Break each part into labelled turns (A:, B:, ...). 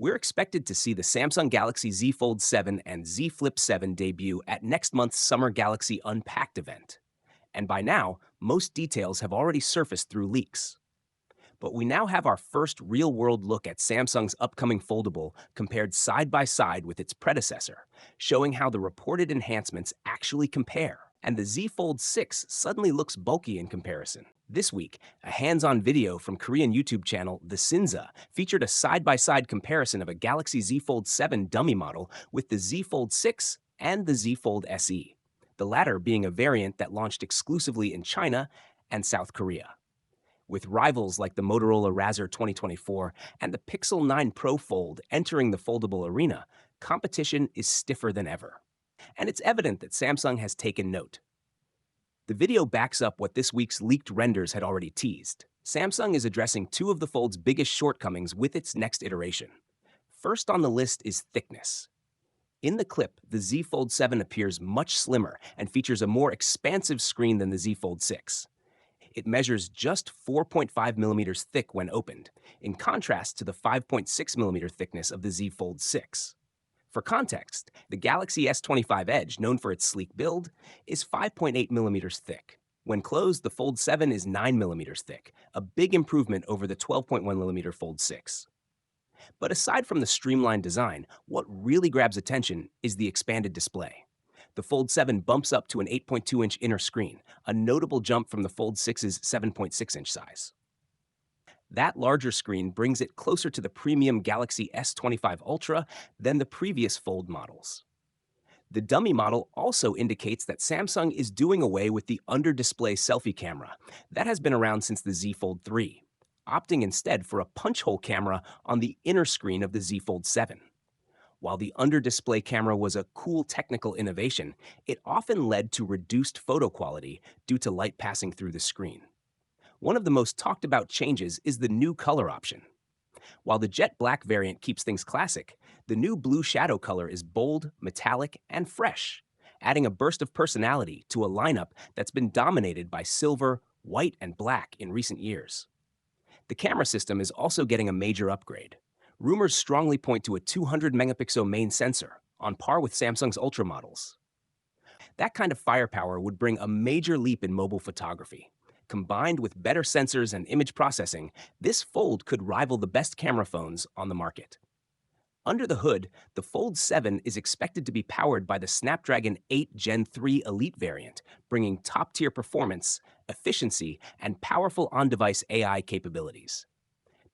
A: We're expected to see the Samsung Galaxy Z Fold 7 and Z Flip 7 debut at next month's Summer Galaxy Unpacked event. And by now, most details have already surfaced through leaks. But we now have our first real-world look at Samsung's upcoming foldable compared side by side with its predecessor, showing how the reported enhancements actually compare. And the Z Fold 6 suddenly looks bulky in comparison. This week, a hands-on video from Korean YouTube channel The Sinza featured a side-by-side comparison of a Galaxy Z Fold 7 dummy model with the Z Fold 6 and the Z Fold SE, the latter being a variant that launched exclusively in China and South Korea. With rivals like the Motorola Razr 2024 and the Pixel 9 Pro Fold entering the foldable arena, competition is stiffer than ever. And it's evident that Samsung has taken note. The video backs up what this week's leaked renders had already teased. Samsung is addressing two of the Fold's biggest shortcomings with its next iteration. First on the list is thickness. In the clip, the Z Fold 7 appears much slimmer and features a more expansive screen than the Z Fold 6. It measures just 4.5 millimeters thick when opened, in contrast to the 5.6 millimeter thickness of the Z Fold 6. For context, the Galaxy S25 Edge, known for its sleek build, is 5.8 millimeters thick. When closed, the Fold 7 is 9 millimeters thick, a big improvement over the 12.1 millimeter Fold 6. But aside from the streamlined design, what really grabs attention is the expanded display. The Fold 7 bumps up to an 8.2-inch inner screen, a notable jump from the Fold 6's 7.6-inch size. That larger screen brings it closer to the premium Galaxy S25 Ultra than the previous Fold models. The dummy model also indicates that Samsung is doing away with the under-display selfie camera that has been around since the Z Fold 3, opting instead for a punch-hole camera on the inner screen of the Z Fold 7. While the under-display camera was a cool technical innovation, it often led to reduced photo quality due to light passing through the screen. One of the most talked about changes is the new color option. While the jet black variant keeps things classic, the new blue shadow color is bold, metallic, and fresh, adding a burst of personality to a lineup that's been dominated by silver, white, and black in recent years. The camera system is also getting a major upgrade. Rumors strongly point to a 200-megapixel main sensor, on par with Samsung's Ultra models. That kind of firepower would bring a major leap in mobile photography. Combined with better sensors and image processing, this Fold could rival the best camera phones on the market. Under the hood, the Fold 7 is expected to be powered by the Snapdragon 8 Gen 3 Elite variant, bringing top-tier performance, efficiency, and powerful on-device AI capabilities.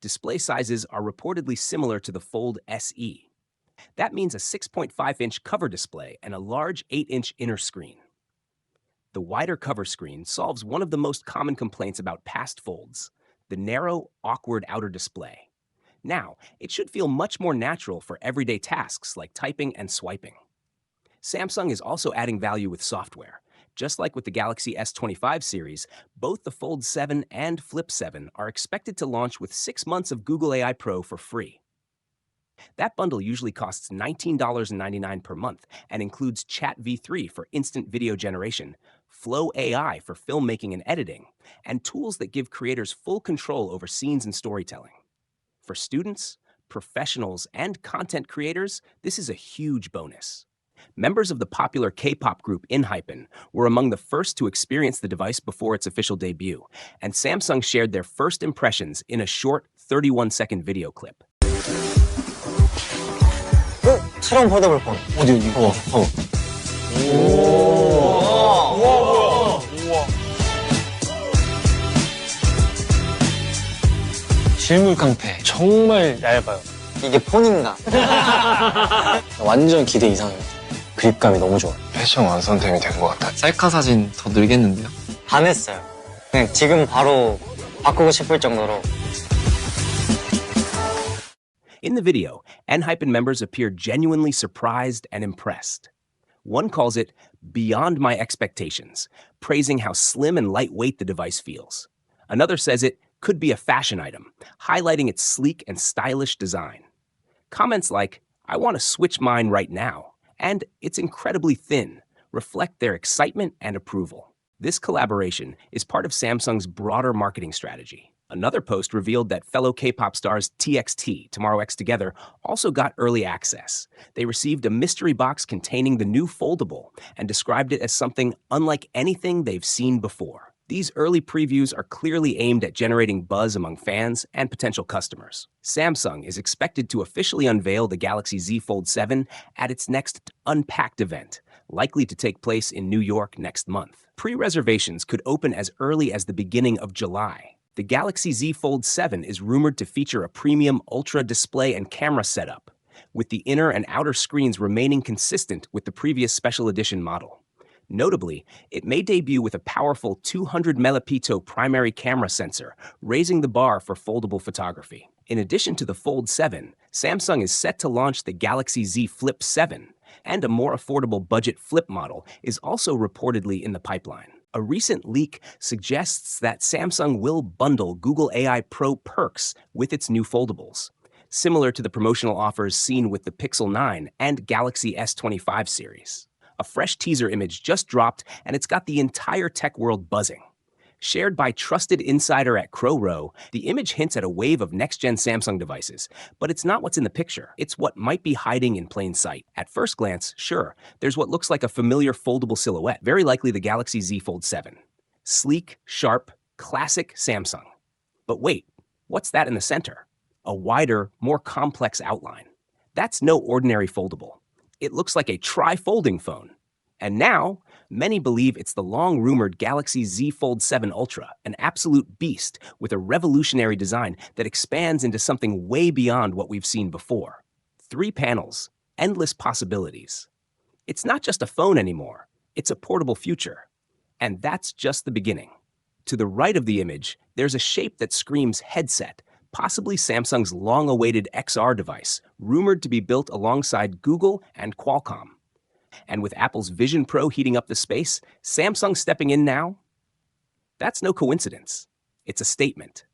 A: Display sizes are reportedly similar to the Fold SE. That means a 6.5-inch cover display and a large 8-inch inner screen. The wider cover screen solves one of the most common complaints about past Folds, the narrow, awkward outer display. Now, it should feel much more natural for everyday tasks like typing and swiping. Samsung is also adding value with software. Just like with the Galaxy S25 series, both the Fold 7 and Flip 7 are expected to launch with 6 months of Google AI Pro for free. That bundle usually costs $19.99 per month and includes Chat V3 for instant video generation, Flow AI for filmmaking and editing, and tools that give creators full control over scenes and storytelling. For students, professionals, and content creators, this is a huge bonus. Members of the popular K-pop group ENHYPEN were among the first to experience the device before its official debut, and Samsung shared their first impressions in a short 31-second video clip.
B: 처럼 받아볼 뻔. 어디. 우와. 실물 깡패. 정말 얇아요. 이게 폰인가? 완전 기대 이상이에요. 그립감이 너무 좋아요.
C: 패션 완성템이 된 것 같아.
B: 셀카 사진 더 늘겠는데요? 반했어요. 그냥 지금 바로 바꾸고 싶을 정도로.
A: In the video, ENHYPEN members appear genuinely surprised and impressed. One calls it beyond my expectations, praising how slim and lightweight the device feels. Another says it could be a fashion item, highlighting its sleek and stylish design. Comments like, "I want to switch mine right now," and "it's incredibly thin," reflect their excitement and approval. This collaboration is part of Samsung's broader marketing strategy. Another post revealed that fellow K-pop stars TXT, Tomorrow X Together, also got early access. They received a mystery box containing the new foldable and described it as something unlike anything they've seen before. These early previews are clearly aimed at generating buzz among fans and potential customers. Samsung is expected to officially unveil the Galaxy Z Fold 7 at its next Unpacked event, likely to take place in New York next month. Pre-reservations could open as early as the beginning of July. The Galaxy Z Fold 7 is rumored to feature a premium ultra display and camera setup, with the inner and outer screens remaining consistent with the previous special edition model. Notably, it may debut with a powerful 200 megapixel primary camera sensor, raising the bar for foldable photography. In addition to the Fold 7, Samsung is set to launch the Galaxy Z Flip 7, and a more affordable budget flip model is also reportedly in the pipeline. A recent leak suggests that Samsung will bundle Google AI Pro perks with its new foldables, similar to the promotional offers seen with the Pixel 9 and Galaxy S25 series. A fresh teaser image just dropped, and it's got the entire tech world buzzing. Shared by trusted insider at CrowRow, the image hints at a wave of next-gen Samsung devices, but it's not what's in the picture. It's what might be hiding in plain sight. At first glance, sure, there's what looks like a familiar foldable silhouette, very likely the Galaxy Z Fold 7. Sleek, sharp, classic Samsung. But wait, what's that in the center? A wider, more complex outline. That's no ordinary foldable. It looks like a tri-folding phone. And now, many believe it's the long-rumored Galaxy Z Fold 7 Ultra, an absolute beast with a revolutionary design that expands into something way beyond what we've seen before. 3 panels, endless possibilities. It's not just a phone anymore, it's a portable future. And that's just the beginning. To the right of the image, there's a shape that screams headset, possibly Samsung's long-awaited XR device, rumored to be built alongside Google and Qualcomm. And with Apple's Vision Pro heating up the space, Samsung stepping in now? That's no coincidence. It's a statement.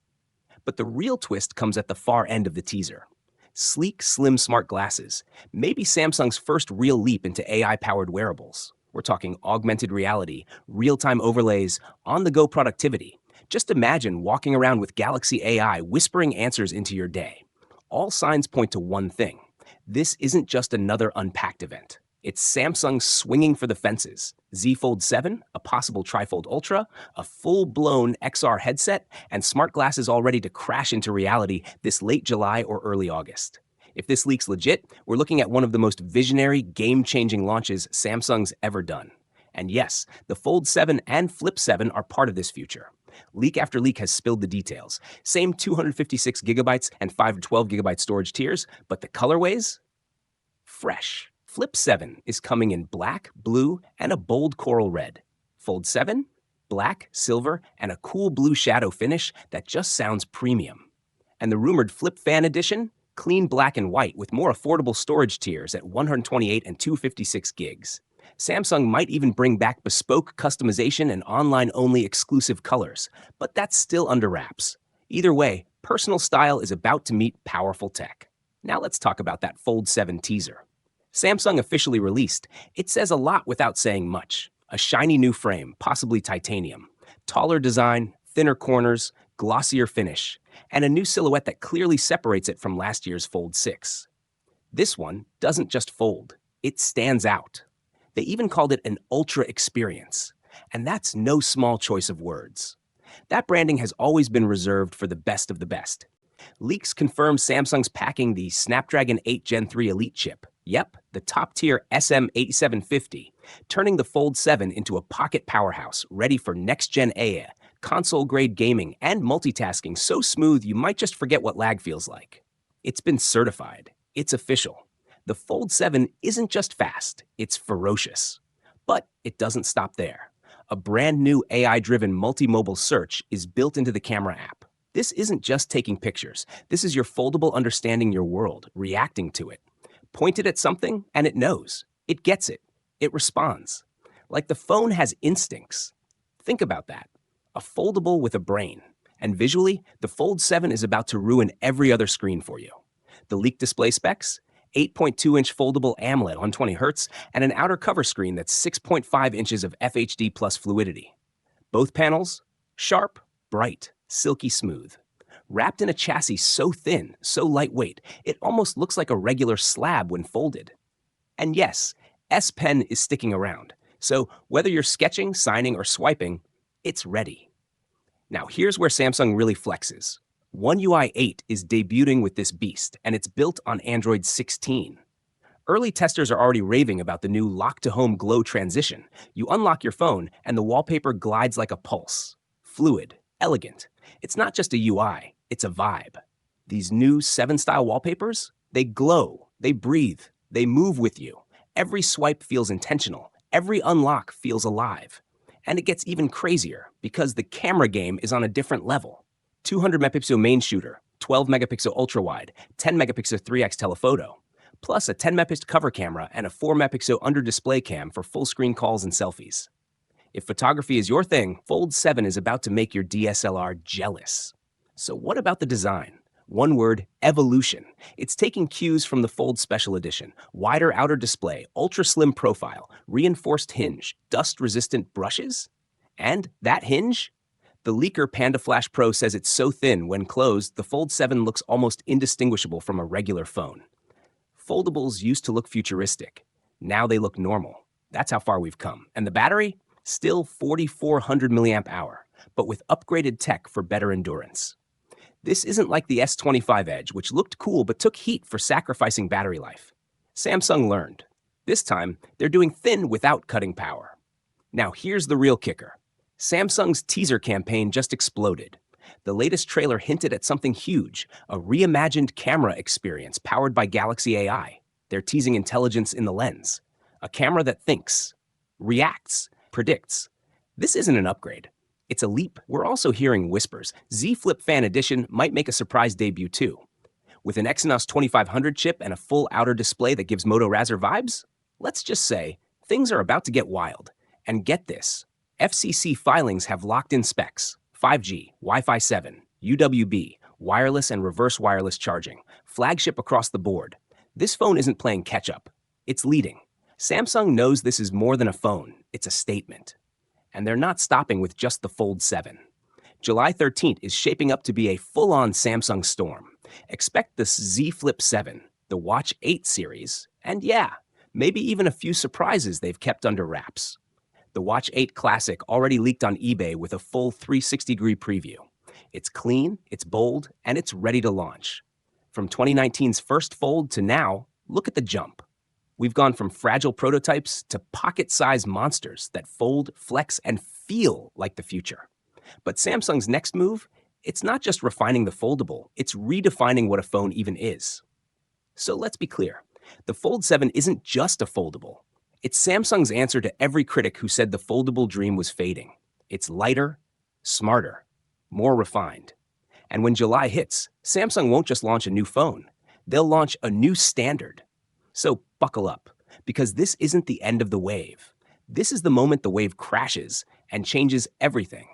A: But the real twist comes at the far end of the teaser. Sleek, slim smart glasses, maybe Samsung's first real leap into AI-powered wearables. We're talking augmented reality, real-time overlays, on-the-go productivity. Just imagine walking around with Galaxy AI whispering answers into your day. All signs point to one thing. This isn't just another Unpacked event. It's Samsung swinging for the fences. Z Fold 7, a possible Trifold Ultra, a full-blown XR headset, and smart glasses all ready to crash into reality this late July or early August. If this leak's legit, we're looking at one of the most visionary, game-changing launches Samsung's ever done. And yes, the Fold 7 and Flip 7 are part of this future. Leak after leak has spilled the details. Same 256 gigabytes and 512 gigabyte storage tiers, but the colorways? Fresh. Flip 7 is coming in black, blue, and a bold coral red. Fold 7? Black, silver, and a cool blue shadow finish that just sounds premium. And the rumored Flip Fan Edition? Clean black and white with more affordable storage tiers at 128 and 256 gigs. Samsung might even bring back bespoke customization and online-only exclusive colors, but that's still under wraps. Either way, personal style is about to meet powerful tech. Now let's talk about that Fold 7 teaser. Samsung officially released. It says a lot without saying much. A shiny new frame, possibly titanium. Taller design, thinner corners, glossier finish, and a new silhouette that clearly separates it from last year's Fold 6. This one doesn't just fold, it stands out. They even called it an ultra experience, and that's no small choice of words. That branding has always been reserved for the best of the best. Leaks confirm Samsung's packing the Snapdragon 8 Gen 3 Elite chip. Yep, the top-tier SM8750, turning the Fold 7 into a pocket powerhouse ready for next-gen AI, console-grade gaming, and multitasking so smooth you might just forget what lag feels like. It's been certified. It's official. The Fold 7 isn't just fast, it's ferocious. But it doesn't stop there. A brand new AI-driven multi-mobile search is built into the camera app. This isn't just taking pictures. This is your foldable understanding your world, reacting to it. Point it at something, and it knows. It gets it. It responds. Like the phone has instincts. Think about that. A foldable with a brain. And visually, the Fold 7 is about to ruin every other screen for you. The leaked display specs? 8.2-inch foldable AMOLED 120Hz, and an outer cover screen that's 6.5 inches of FHD plus fluidity. Both panels? Sharp, bright, silky smooth. wrapped in a chassis so thin, so lightweight, it almost looks like a regular slab when folded. And yes, S Pen is sticking around, so whether you're sketching, signing, or swiping, it's ready. Now here's where Samsung really flexes. One UI 8 is debuting with this beast, and it's built on Android 16. Early testers are already raving about the new lock-to-home glow transition. You unlock your phone, and the wallpaper glides like a pulse. Fluid, elegant. It's not just a UI, it's a vibe. These new 7-style wallpapers, they glow, they breathe, they move with you. Every swipe feels intentional. Every unlock feels alive. And it gets even crazier because the camera game is on a different level. 200 megapixel main shooter, 12 megapixel ultra wide, 10 megapixel 3x telephoto, plus a 10 megapixel cover camera and a 4 megapixel under display cam for full screen calls and selfies. If photography is your thing, Fold 7 is about to make your DSLR jealous. So what about the design? One word, evolution. It's taking cues from the Fold Special Edition. Wider outer display, ultra-slim profile, reinforced hinge, dust-resistant brushes? And that hinge? The leaker Panda Flash Pro says it's so thin, when closed, the Fold 7 looks almost indistinguishable from a regular phone. Foldables used to look futuristic. Now they look normal. That's how far we've come. And the battery? Still 4,400 milliamp hour, but with upgraded tech for better endurance. This isn't like the S25 Edge, which looked cool but took heat for sacrificing battery life. Samsung learned. This time, they're doing thin without cutting power. Now here's the real kicker. Samsung's teaser campaign just exploded. The latest trailer hinted at something huge, a reimagined camera experience powered by Galaxy AI. They're teasing intelligence in the lens. A camera that thinks, reacts, predicts. This isn't an upgrade. It's a leap. We're also hearing whispers. Z Flip Fan Edition might make a surprise debut too. With an Exynos 2500 chip and a full outer display that gives Moto Razr vibes? Let's just say, things are about to get wild. And get this, FCC filings have locked-in specs. 5G, Wi-Fi 7, UWB, wireless and reverse wireless charging, flagship across the board. This phone isn't playing catch-up. It's leading. Samsung knows this is more than a phone. It's a statement. And they're not stopping with just the Fold 7. July 13th is shaping up to be a full-on Samsung storm. Expect the Z Flip 7, the Watch 8 series, and yeah, maybe even a few surprises they've kept under wraps. The Watch 8 Classic already leaked on eBay with a full 360-degree preview. It's clean, it's bold, and it's ready to launch. From 2019's first Fold to now, look at the jump. We've gone from fragile prototypes to pocket-sized monsters that fold, flex, and feel like the future. But Samsung's next move, it's not just refining the foldable, it's redefining what a phone even is. So let's be clear, the Fold 7 isn't just a foldable. It's Samsung's answer to every critic who said the foldable dream was fading. It's lighter, smarter, more refined. And when July hits, Samsung won't just launch a new phone, they'll launch a new standard. So buckle up, because this isn't the end of the wave. This is the moment the wave crashes and changes everything.